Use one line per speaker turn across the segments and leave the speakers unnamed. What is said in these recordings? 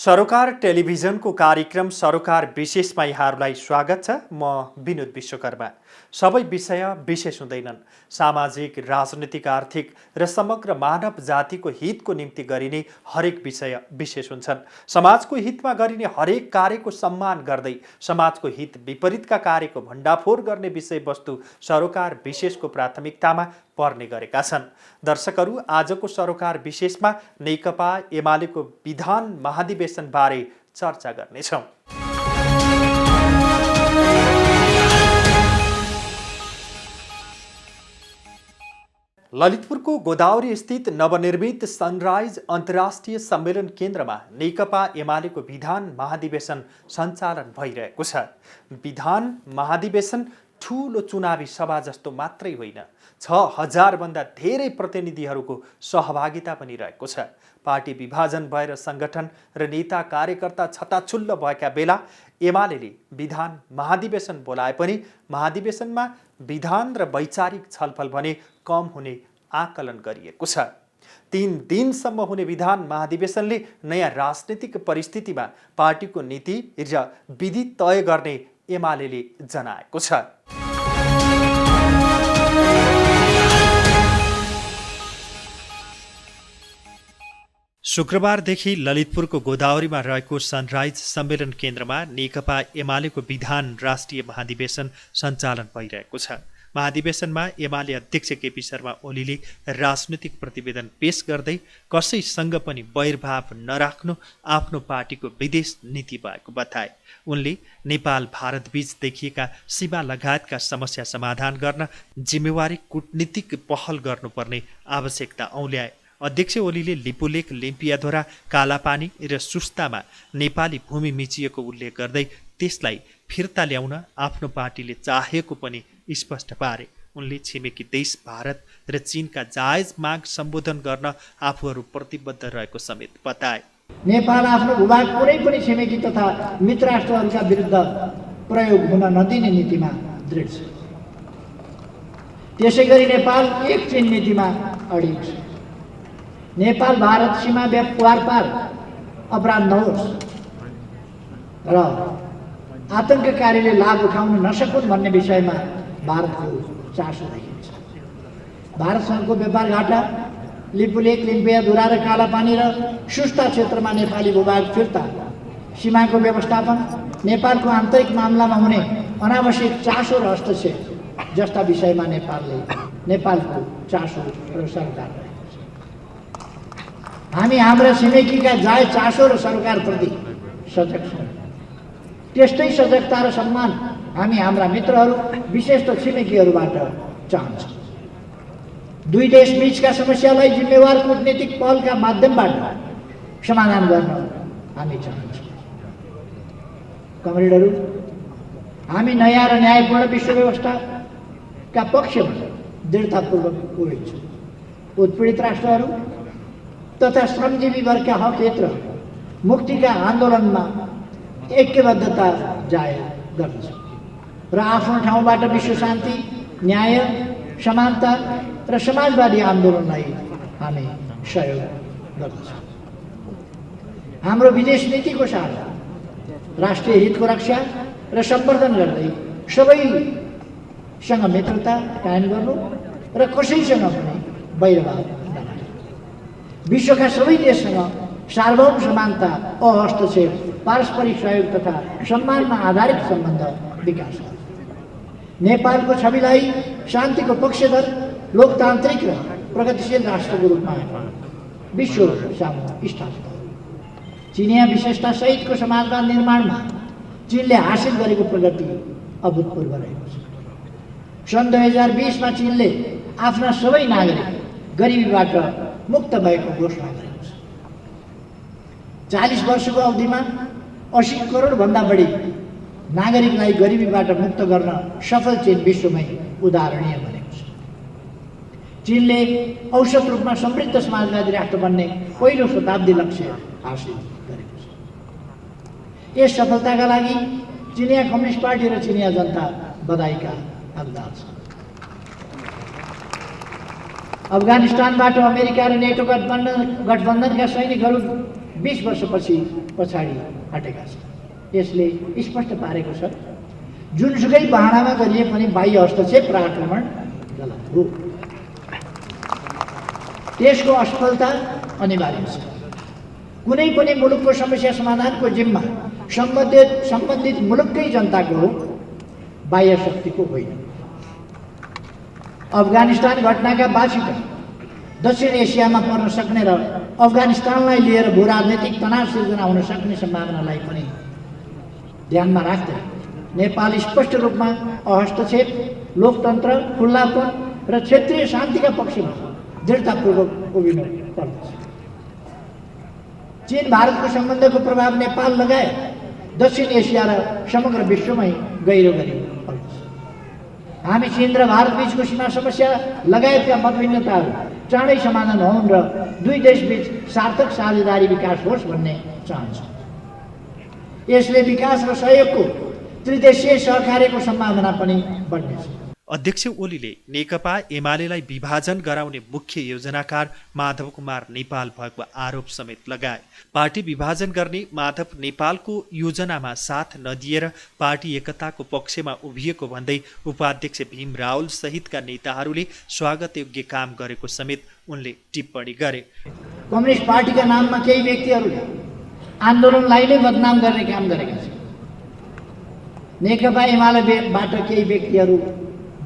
सरोकार टेलिभिजनको कार्यक्रम सरोकार विशेषमा यहाँहरूलाई स्वागत छ। म विनोद विश्वकर्मा। सबै विषय विशेष हुँदैनन्। सामाजिक, राजनीतिक, आर्थिक र समग्र मानव जातिको हितको निम्ति गरिने हरेक विषय विशेष हुन्छन्। समाजको हितमा गरिने हरेक कार्यको सम्मान गर्दै समाजको हित विपरीतका कार्यको भण्डाफोर गर्ने विषयवस्तु सरोकार विशेषको प्राथमिकतामा पर्ने गरेका छन्। दर्शकहरू, आजको सरोकार विशेषमा नेकपा एमालेको विधान महाधिवेशन बारे चर्चा गर्नेछौँ। ललितपुरको गोदावरी स्थित नवनिर्मित सनराइज अन्तर्राष्ट्रिय सम्मेलन केन्द्रमा नेकपा एमालेको विधान महाधिवेशन सञ्चालन भइरहेको छ। विधान महाधिवेशन ठूलो चुनावी सभा जस्तो मात्रै होइन, 6000 भन्दा धेरै प्रतिनिधिहरूको सहभागिता पनि रहेको छ। पार्टी विभाजन भएर संगठन र नेता कार्यकर्ता छताछुल्ल भएका बेला एमालेले विधान महाधिवेशन बोलाए पनि महाधिवेशनमा विधान र वैचारिक छलफल भने कम हुने आकलन गरिएको छ। 3 दिनसम्म हुने विधान महाधिवेशनले नयाँ राजनीतिक परिस्थितिमा पार्टीको नीति र विधि तय गर्ने एमालेले जनाएको छ। शुक्रबारदेखि ललितपुरको गोदावरीमा रहेको सनराइज सम्मेलन केन्द्रमा नेकपा एमालेको विधान राष्ट्रिय महाधिवेशन सञ्चालन भइरहेको छ। महाधिवेशनमा एमाले अध्यक्ष केपी शर्मा ओलीले राजनीतिक प्रतिवेदन पेश गर्दै कसैसँग पनि वैरभाव नराख्नु आफ्नो पार्टीको विदेश नीति भएको बताए। उनले नेपाल भारतबीच देखिएका सीमा लगायतका समस्या समाधान गर्न जिम्मेवारी कूटनीतिक पहल गर्नुपर्ने आवश्यकता औल्याए। अध्यक्ष ओलीले लिपुलेक, लिम्पियाधोरा, कालापानी र सुस्तामा नेपाली भूमि मिचिएको उल्लेख गर्दै त्यसलाई फिर्ता ल्याउन आफ्नो पार्टीले चाहेको पनि स्पष्ट पारे। उनले छिमेकी देश भारत र चीनका जायज माग सम्बोधन गर्न आफूहरू प्रतिबद्ध रहेको समेत बताए।
नेपाल आफ्नो भूभाग कुनै पनि छिमेकी तथा मित्र राष्ट्रहरूका विरुद्ध प्रयोग हुन नदिने नीतिमा दृढ छ। त्यसैगरी नेपाल एक चीन नीतिमा अडिग छ। नेपाल भारत सीमा पार अपराध नहोस् र आतंककारीले लाभ उठाउन नसकुन् भन्ने विषयमा भारतको चासो देखिन्छ। भारतसँगको व्यापार घाटा, लिपुलेक, लिम्पियाधुरा र कालापानी र सुस्ता क्षेत्रमा नेपाली भूभाग फिर्ता, सीमाको व्यवस्थापन, नेपालको आन्तरिक मामलामा हुने अनावश्यक चासो र हस्तक्षेप जस्ता विषयमा नेपालको चासो र सरकार। हामी हाम्रा छिमेकीका जायज चासो र सरकारप्रति सजग छौँ। त्यस्तै सजगता र सम्मान हामी हाम्रा मित्रहरू, विशेष त छिमेकीहरूबाट चाहन्छौँ। दुई देश बीचका समस्यालाई जिम्मेवार कूटनीतिक पहलका माध्यमबाट समाधान गर्न हामी चाहन्छौँ। कमरेडहरू, हामी नयाँ र न्यायपूर्ण विश्व व्यवस्थाका पक्षमा दृढतापूर्वक उभिन्छौँ। उत्पीडित राष्ट्रहरू तथा श्रमजीवी वर्गका हक हित र मुक्तिका आन्दोलनमा ऐक्यबद्धता जाहेर गर्दछौँ र आफ्नो ठाउँबाट विश्व शान्ति, न्याय, समानता र समाजवादी आन्दोलनलाई हामी सहयोग गर्दछौँ। हाम्रो विदेश नीतिको सारमा राष्ट्रिय हितको रक्षा र सम्वर्धन गर्दै सबैसँग मित्रता कायम गर्नु र कसैसँग पनि वैरभाव नराख्नु, विश्वका सबै देशसँग सार्वभौम समानता, अहस्तक्षेप, पारस्परिक सहयोग तथा सम्मानमा आधारित सम्बन्ध विकास गर्नु, नेपालको छविलाई शान्तिको पक्षधर, लोकतान्त्रिक र प्रगतिशील राष्ट्रको रूपमा विश्व सामु स्थापित गर्नु, चिनिया विशेषता सहितको समाजवाद निर्माणमा चीनले हासिल गरेको प्रगति अभूतपूर्व रहेको छ। सन् 2020मा चीनले आफ्ना सबै नागरिक गरिबीबाट मुक्त भएको घोषणा गरेको छ। 40 वर्षको अवधिमा 80 करोड भन्दा बढी नागरिकलाई गरिबीबाट मुक्त गर्न सफल चीन विश्वमै उदाहरणीय बनेको छ। चीनले औसत रूपमा समृद्ध समाजवादी राष्ट्र बन्ने पहिलो शताब्दी लक्ष्य हासिल गरेको छ। यस सफलताका लागि चिनिया कम्युनिस्ट पार्टी र चिनिया जनता बधाईका हकदार छन्। अफगानिस्तानबाट अमेरिका र नेटो गठबन्धनका सैनिकहरू 20 वर्षपछि पछाडि हटेका छन्। यसले स्पष्ट पारेको छ जुनसुकै बहानामा गरिए पनि बाह्य हस्तक्षेप र आक्रमण गलत हो। देशको असफलता अनिवार्य छ। कुनै पनि मुलुकको समस्या समाधानको जिम्मा सम्बन्धित मुलुककै जनताको हो, बाह्य शक्तिको होइन। अफगानिस्तान घटनाका बाँचिका दक्षिण एसियामा पर्न सक्ने र अफगानिस्तानलाई लिएर भू राजनीतिक तनाव सिर्जना हुन सक्ने सम्भावनालाई पनि ध्यानमा राख्दै नेपाल स्पष्ट रूपमा अहस्तक्षेप, लोकतन्त्र, खुल्लापन र क्षेत्रीय शान्तिका पक्षमा दृढतापूर्वक उभिनु पर्दछ। चीन भारतको सम्बन्धको प्रभाव नेपाल लगायत दक्षिण एसिया र समग्र विश्वमै गहिरो गरी पर्दछ। हामी चीन र भारत बीचको सीमा समस्या लगायतका मतभिन्नताहरू चाँडै समाधान हुन् र दुई देशबीच सार्थक साझेदारी विकास होस् भन्ने चाहन्छौँ। यसले विकास र सहयोगको त्रिदेशीय सहकार्यको सम्भावना पनि बढ्नेछ।
अध्यक्ष ओलीले नेकपा एमालेलाई विभाजन गराउने मुख्य योजनाकार माधव कुमार नेपाल भएको आरोप समेत लगाए। पार्टी विभाजन गर्ने माधव नेपालको योजनामा साथ नदिएर पार्टी एकताको पक्षमा उभिएको भन्दै उपाध्यक्ष भीम रावल सहितका नेताहरूले स्वागतयोग्य काम गरेको समेत उनले टिप्पणी गरे।
कम्युनिस्ट पार्टीका नाममा केही व्यक्तिहरूले आन्दोलनलाई नै बदनाम गर्ने काम गरेका छन्। नेकपा एमालेबाट केही व्यक्तिहरू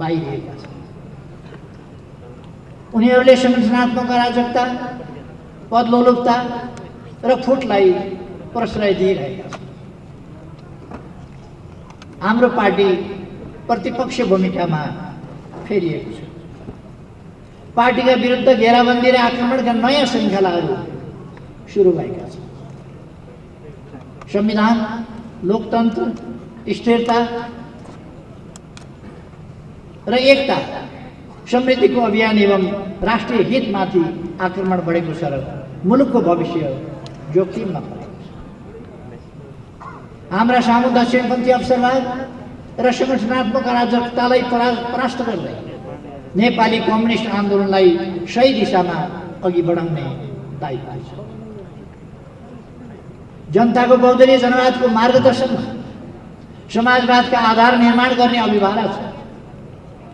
बाहिरिएका छन्। उनीहरूले संगठनात्मक अराजकता, पदलोलुपता र फुटलाई प्रश्रय दिइरहेका छन्। हाम्रो पार्टी प्रतिपक्ष भूमिकामा फेरिएको छ। पार्टीका विरुद्ध घेराबन्दी र आक्रमणका नयाँ श्रृङ्खलाहरू सुरु भएका छन्। संविधान, लोकतन्त्र, स्थिरता र एकता समृद्धिको अभियान एवं राष्ट्रिय हितमाथि आक्रमण बढेको छ र मुलुकको भविष्य जोखिममा परेको छ। हाम्रा सामु दक्षिणपन्थी अवसरवाद र संगठनात्मक अराजकतालाई परास्त गर्दै नेपाली कम्युनिस्ट आन्दोलनलाई सही दिशामा अघि बढाउने दायित्व छ। जनताको बहुदलीय जनवादको मार्गदर्शनमा समाजवादका आधार निर्माण गर्ने अभिभारा छ।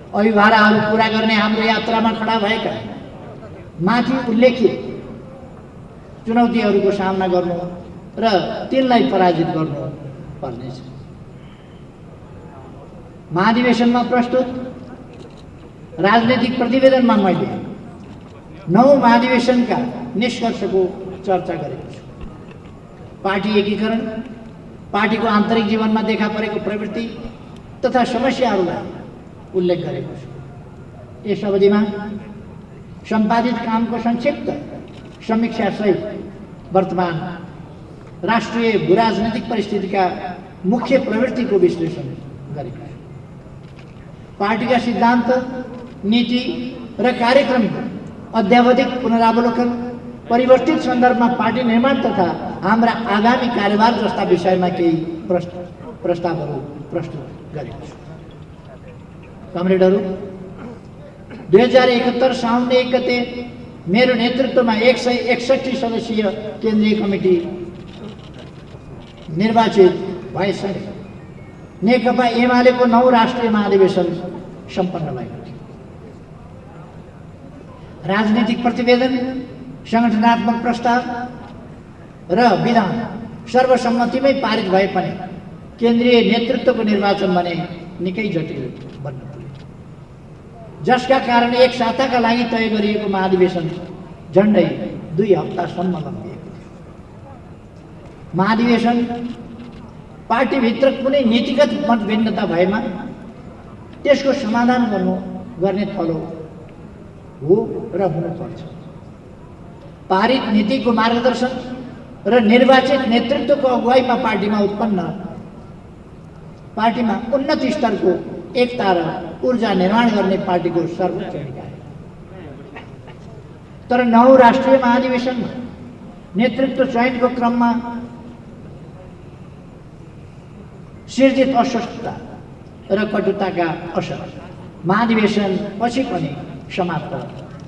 अभिभाराहरू पूरा गर्ने हाम्रो यात्रामा खडा भएका माथि उल्लेखित चुनौतीहरूको सामना गर्नु र तिनलाई पराजित गर्नु पर्नेछ। महाधिवेशनमा प्रस्तुत राजनीतिक प्रतिवेदनमा मैले 9 महाधिवेशनका निष्कर्षको चर्चा गरेको छु। पार्टी एकीकरण, पार्टीको आन्तरिक जीवनमा देखा परेको प्रवृत्ति तथा समस्याहरूलाई उल्लेख गरेको छु। यस अवधिमा सम्पादित कामको संक्षिप्त समीक्षासहित वर्तमान राष्ट्रिय भू राजनीतिक परिस्थितिका मुख्य प्रवृत्तिको विश्लेषण गरेको छु। पार्टीका सिद्धान्त, नीति र कार्यक्रमको अध्यावधिक पुनरावलोकन, परिवर्तित सन्दर्भमा पार्टी निर्माण तथा हाम्रा आगामी कार्यभार जस्ता विषयमा केही प्रस्तावहरू प्रस्तुत गरेको छु। कमरेडहरू, 2071 साउन 1 गते मेरो नेतृत्वमा 161 सदस्यीय केन्द्रीय कमिटी निर्वाचित भएसँगै नेकपा एमालेको 9 राष्ट्रिय महाधिवेशन सम्पन्न भएको थियो। राजनीतिक प्रतिवेदन, संगठनात्मक प्रस्ताव र विधान सर्वसम्मतिमै पारित भए पनि केन्द्रीय नेतृत्वको निर्वाचन भने निकै जटिल बन्न पुग्यो, जसका कारण एक साताका लागि तय गरिएको महाधिवेशन झन्डै 2 हप्तासम्म लम्बिएको थियो। महाधिवेशन पार्टीभित्र कुनै नीतिगत मतभिन्नता भएमा त्यसको समाधान गर्ने थलो हो र हुनुपर्छ। पारित नीतिको मार्गदर्शन र निर्वाचित नेतृत्वको अगुवाईमा पार्टीमा उन्नत स्तरको एकता र ऊर्जा निर्माण गर्ने पार्टीको सर्वोच्च निकाय। तर 9 राष्ट्रिय महाधिवेशनमा नेतृत्व चयनको क्रममा सिर्जित अस्वस्थता र कटुताका असर महाधिवेशन पछि पनि समाप्त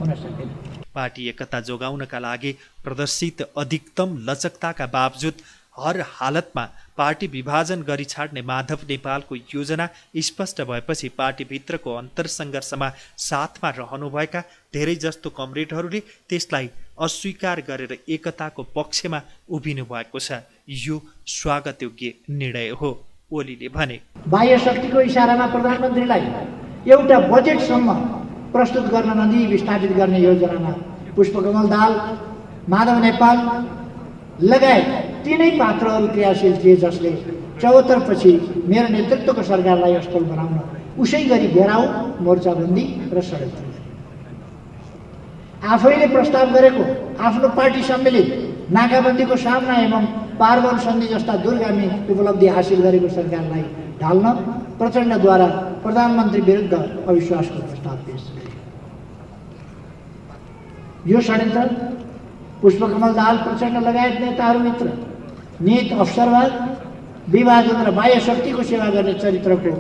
हुन सकेन।
पार्टी एकता जोगाउनका लागि प्रदर्शित अधिकतम लचकताका बावजुद हर हालतमा पार्टी विभाजन गरी छाड्ने माधव नेपालको योजना स्पष्ट भएपछि पार्टीभित्रको अन्तरसङ्घर्षमा साथमा रहनुभएका धेरै जस्तो कमरेडहरूले त्यसलाई अस्वीकार गरेर एकताको पक्षमा उभिनु भएको छ। यो स्वागतयोग्य निर्णय हो, ओलीले भने।
बाह्य शक्तिको इसारामा प्रधानमन्त्रीलाई एउटा बजेटसम्म प्रस्तुत गर्न नदिई विस्थापित गर्ने योजनामा पुष्पकमल दाहाल, माधव नेपाल लगायत तीनै पात्रहरू क्रियाशील थिए, जसले 74 पछि मेरो नेतृत्वको सरकारलाई असफल बनाउन उसै गरी घेराउ, मोर्चाबन्दी र षड्यन्त्र गरे। आफैले प्रस्ताव गरेको आफ्नो पार्टी सम्मिलित नाकाबन्दीको सामना एवं पारवन सन्धि जस्ता दूरगामी उपलब्धि हासिल गरेको सरकारलाई ढाल्न प्रचण्डद्वारा प्रधानमन्त्री विरुद्ध अविश्वासको प्रस्ताव पेश गरियो। यो षड्यन्त्र पुष्पकमल दाहाल, प्रचण्ड लगायत नेताहरू मित्र नीत, अवसरवाद, विभाजन र बाह्य शक्तिको सेवा गर्ने चरित्रको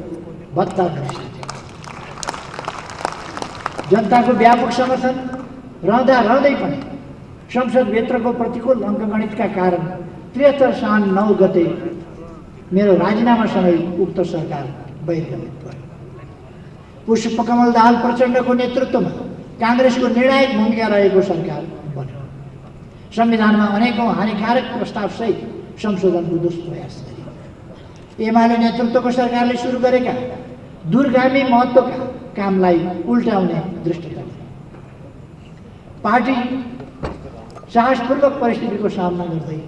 भत्ता दृश्य थियो। जनताको व्यापक समर्थन रहँदै पनि संसदभित्रको प्रतिकूल अङ्कगणितका कारण 73 साउन 9 गते मेरो राजीनामासँगै उक्त सरकार बहिर्गमित भयो। पुष्पकमल दाहाल, प्रचण्डको नेतृत्वमा काङ्ग्रेसको निर्णायक भूमिका रहेको सरकार बन्यो। संविधानमा अनेकौं हानिकारक प्रस्तावसहित संशोधनको दुष्प्रयास गरियो। एमाले नेतृत्वको सरकारले सुरु गरेका दूरगामी महत्त्वका कामलाई उल्टाउने दृष्टता थियो। पार्टी साहसपूर्वक परिस्थितिको सामना गर्दै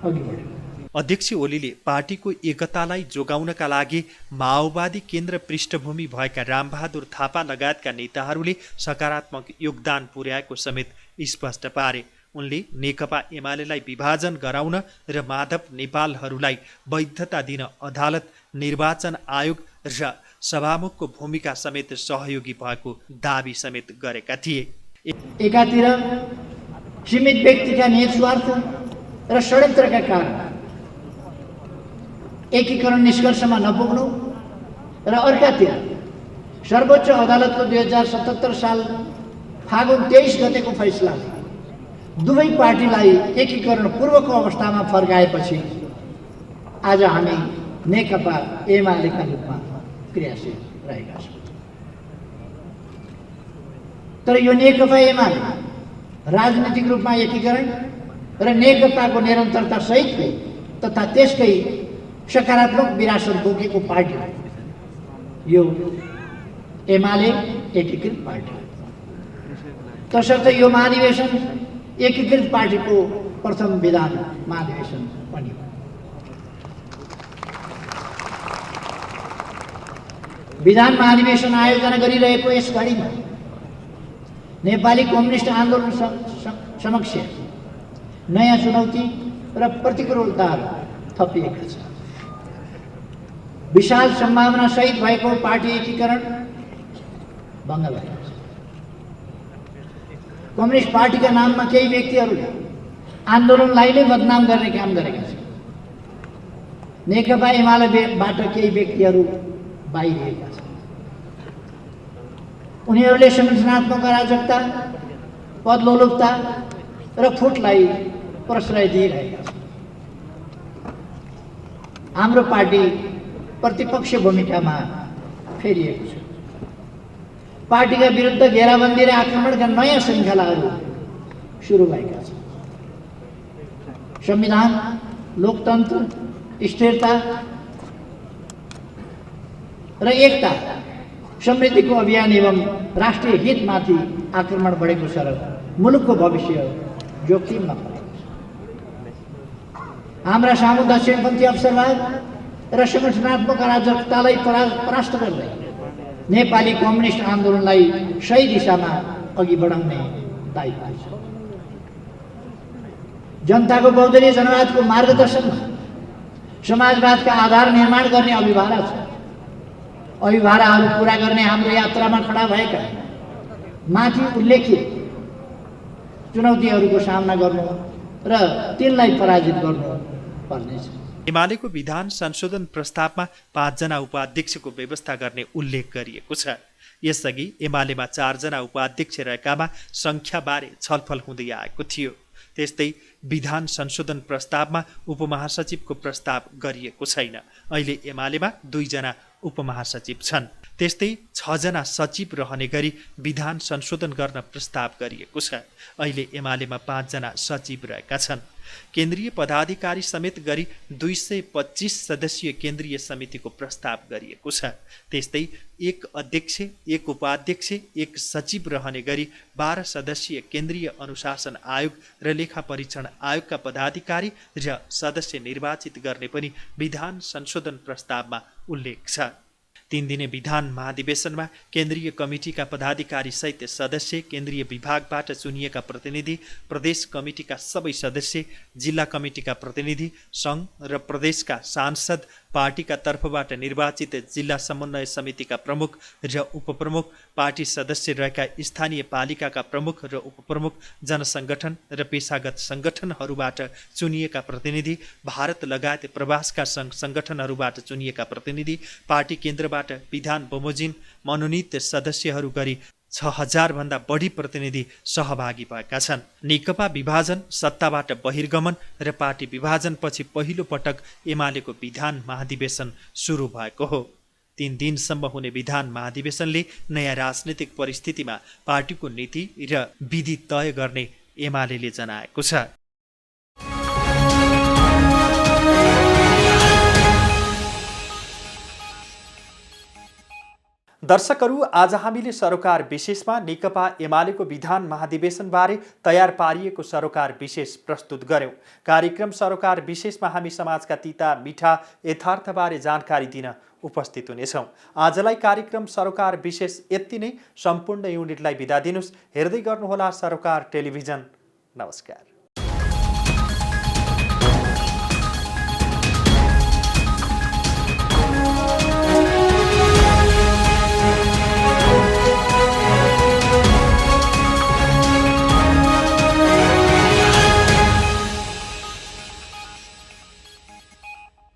अघि बढ्यो।
अध्यक्ष ओलीले पार्टीको एकतालाई जोगाउनका लागि माओवादी केन्द्र पृष्ठभूमि भएका रामबहादुर थापा लगायतका नेताहरूले सकारात्मक योगदान पुर्याएको समेत स्पष्ट पारे। उनले नेकपा एमालेलाई विभाजन गराउन र माधव नेपालहरूलाई वैधता दिन अदालत, निर्वाचन आयोग र सभामुखको भूमिका समेत सहयोगी भएको दाबी समेत गरेका थिए।
एकातिर सीमित व्यक्तिका निस्वार्थ र षड्यन्त्रका कारण एकीकरण निष्कर्षमा नपुग्नु र अर्कातिर सर्वोच्च अदालतको 2077 साल फागुन 23 गतेको फैसलाले दुवै पार्टीलाई एकीकरण पूर्वको अवस्थामा फर्काएपछि आज हामी नेकपा एमालेका रूपमा क्रियाशील रहेका छौँ। तर यो नेकपा एमाले राजनीतिक रूपमा एकीकरण र नेकपाको निरन्तरता सहितकै तथा त्यसकै सकारात्मक विरासत बोकेको पार्टी हो। यो एमाले एकीकृत पार्टी हो। तसर्थ यो महाधिवेशन एकीकृत पार्टीको प्रथम विधान महाधिवेशन पनि हो। विधान महाधिवेशन आयोजना गरिरहेको यस घडीमा नेपाली कम्युनिस्ट आन्दोलन समक्ष नयाँ चुनौती र प्रतिकूलताहरू थपिएका छन्। विशाल सम्भावना सहित भएको पार्टी एकीकरण भङ्ग भएको छ। कम्युनिस्ट पार्टीका नाममा केही व्यक्तिहरूले आन्दोलनलाई नै बदनाम गर्ने काम गरेका छन्। नेकपा एमालेबाट केही व्यक्तिहरू बाहिरिएका छन्। उनीहरूले संगठनात्मक अराजकता, पदलोलुपता र फुटलाई प्रश्रय दिइरहेका छन्। हाम्रो पार्टी प्रतिपक्ष भूमिकामा फेरिएको छ। पार्टीका विरुद्ध घेराबन्दी र आक्रमणका नयाँ श्रृङ्खलाहरू सुरु भएका छन्। संविधान, लोकतन्त्र, स्थिरता र एकता समृद्धिको अभियान एवं राष्ट्रिय हितमाथि आक्रमण बढेको छ र मुलुकको भविष्य जोखिममा परेको छ। हाम्रा सामु दक्षिणपन्थी अवसरवाद र संगठनात्मक अराजकतालाई परास्त गर्दै नेपाली कम्युनिस्ट आन्दोलनलाई सही दिशामा अघि बढाउने दायित्व छ। जनताको बहुदलीय जनवादको मार्गदर्शनमा समाजवादका आधार निर्माण गर्ने अभिभारा छ। अभिभाराहरू पूरा गर्ने हाम्रो यात्रामा खडा भएका माथि उल्लेखित चुनौतीहरूको सामना गर्नु र तिनलाई पराजित गर्नु पर्नेछ।
एमालेको विधान संशोधन प्रस्तावमा 5 जना उपाध्यक्षको व्यवस्था गर्ने उल्लेख गरिएको छ। यसअघि एमालेमा 4 जना उपाध्यक्ष रहेकामा सङ्ख्याबारे छलफल हुँदै आएको थियो। त्यस्तै विधान संशोधन प्रस्तावमा उपमहासचिवको प्रस्ताव गरिएको छैन। अहिले एमालेमा 2 जना उपमहासचिव छन्। त्यस्तै 6 जना सचिव रहने गरी विधान संशोधन गर्न प्रस्ताव गरिएको छ। अहिले एमालेमा 5 जना सचिव रहेका छन्। केन्द्रीय पदाधिकारी समेत गरी 225 सदस्यीय केन्द्रीय समितिको प्रस्ताव गरिएको छ। त्यस्तै 1 अध्यक्ष, 1 उपाध्यक्ष, 1 सचिव रहने गरी 12 सदस्यीय केन्द्रीय अनुशासन आयोग र लेखा परीक्षण आयोगका पदाधिकारी र सदस्य निर्वाचित गर्ने पनि विधान संशोधन प्रस्तावमा उल्लेख छ। 3 दिने विधान महाधिवेशनमा केन्द्रीय कमिटीका पदाधिकारी सहित सदस्य, केन्द्रीय विभागबाट चुनिएका प्रतिनिधि, प्रदेश कमिटीका सबै सदस्य, जिल्ला कमिटीका प्रतिनिधि, सङ्घ र प्रदेशका सांसद, पार्टीका तर्फबाट निर्वाचित जिल्ला समन्वय समितिका प्रमुख र उपप्रमुख, पार्टी सदस्य रहेका स्थानीय पालिकाका प्रमुख र उपप्रमुख, जनसङ्गठन र पेशागत सङ्गठनहरूबाट चुनिएका प्रतिनिधि, भारत लगायत प्रवासका सङ्घ सङ्गठनहरूबाट चुनिएका प्रतिनिधि, पार्टी केन्द्रबाट विधान बमोजिम मनोनित सदस्यहरू गरी 6000 भन्दा बढी प्रतिनिधि सहभागी भएका छन्। नेकपा विभाजन, सत्ताबाट बहिर्गमन र पार्टी विभाजनपछि पहिलो पटक एमालेको विधान महाधिवेशन सुरु भएको हो। 3 दिनसम्म हुने विधान महाधिवेशनले नयाँ राजनीतिक परिस्थितिमा पार्टीको नीति र विधि तय गर्ने एमालेले जनाएको छ। दर्शकहरू, आज हामीले सरोकार विशेषमा नेकपा एमालेको विधान महाधिवेशनबारे तयार पारिएको सरोकार विशेष प्रस्तुत गर्यौं। कार्यक्रम सरोकार विशेषमा हामी समाजका तिता मिठा यथार्थबारे जानकारी दिन उपस्थित हुनेछौँ। आजलाई कार्यक्रम सरोकार विशेष यति नै। सम्पूर्ण युनिटलाई बिदा दिनुस्। हेर्दै गर्नुहोला सरोकार टेलिभिजन। नमस्कार।